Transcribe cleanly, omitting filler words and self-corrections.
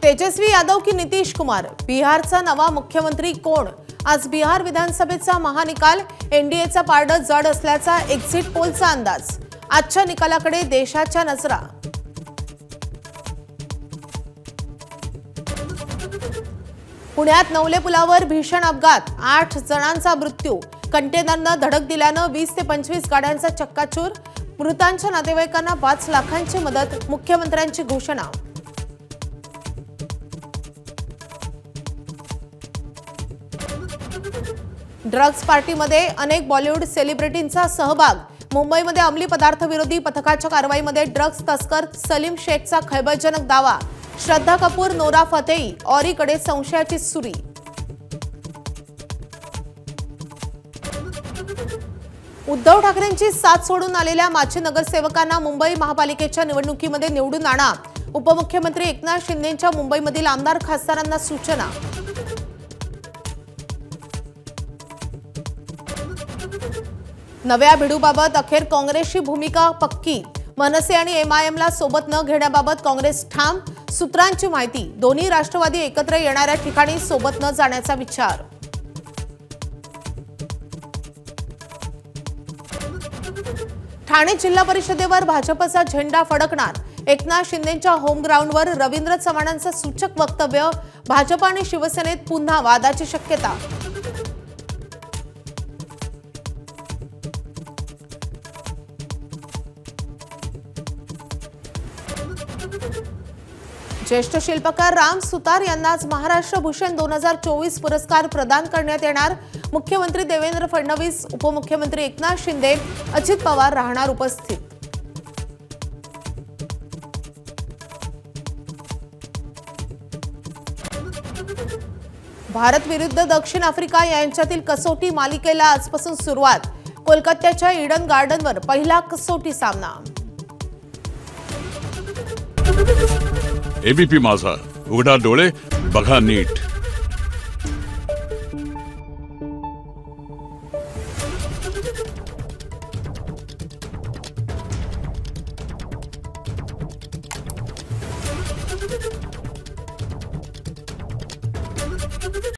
तेजस्वी यादव की नीतीश कुमार, बिहारचा नवा मुख्यमंत्री कोण? आज बिहार विधानसभेचा महानिकाल, एनडीएचा पारड जड असल्याचा एक्झिट पोलचा अंदाज। आजच्या निकालाकडे देशाच्या नजरा। पुण्यात नवले पुलावर भीषण अपघात, 8 जणांचा मृत्यू। कंटेनरनं धडक दिल्यानं 20 ते 25 गाड्यांचा चक्काचूर। मृतांच्या नातेवाईकांना 5 लाखांची मदत, मुख्यमंत्र्यांची घोषणा। ड्रग्स पार्टीमध्ये अनेक बॉलिवूड सेलिब्रिटींचा सहभाग। मुंबईमध्ये अंमली पदार्थ विरोधी पथकाच्या कारवाईमध्ये ड्रग्स तस्कर सलीम शेखचा खळबळजनक दावा। श्रद्धा कपूर, नोरा फतेही, ऑरीकडे संशयाची सुरी। उद्धव ठाकरेंची साथ सोडून आलेल्या माजी नगरसेवकांना मुंबई महापालिकेच्या निवडणुकीमध्ये निवडून आणा। उपमुख्यमंत्री एकनाथ शिंदेंच्या मुंबईमधील आमदार खासदारांना सूचना। नव्या भिडूबाबत अखेर काँग्रेसची भूमिका पक्की। मनसे आणि एमआयएमला सोबत न घेण्याबाबत काँग्रेस ठाम। सूत्रांची माहिती, दोन्ही राष्ट्रवादी एकत्र येणाऱ्या ठिकाणी सोबत न जाण्याचा विचार। ठाणे जिल्हा परिषदेवर भाजपचा झेंडा फडकणार। एकनाथ शिंदेंच्या होम ग्राउंडवर रवींद्र चव्हाणांचं सूचक वक्तव्य। भाजप आणि शिवसेनेत पुन्हा वादाची शक्यता। ज्येष्ठ शिल्पकार राम सुतार यांना आज महाराष्ट्र भूषण 2024 पुरस्कार प्रदान करण्यात येणार। मुख्यमंत्री देवेंद्र फडणवीस, उपमुख्यमंत्री एकनाथ शिंदे, अजित पवार राहणार उपस्थित। भारत विरुद्ध दक्षिण आफ्रिका यांच्यातील कसोटी मालिकेला आजपासून सुरुवात। कोलकात्याच्या ईडन गार्डनवर पहिला कसोटी सामना। एबीपी माझा, उघडा डोळे बघा नीट।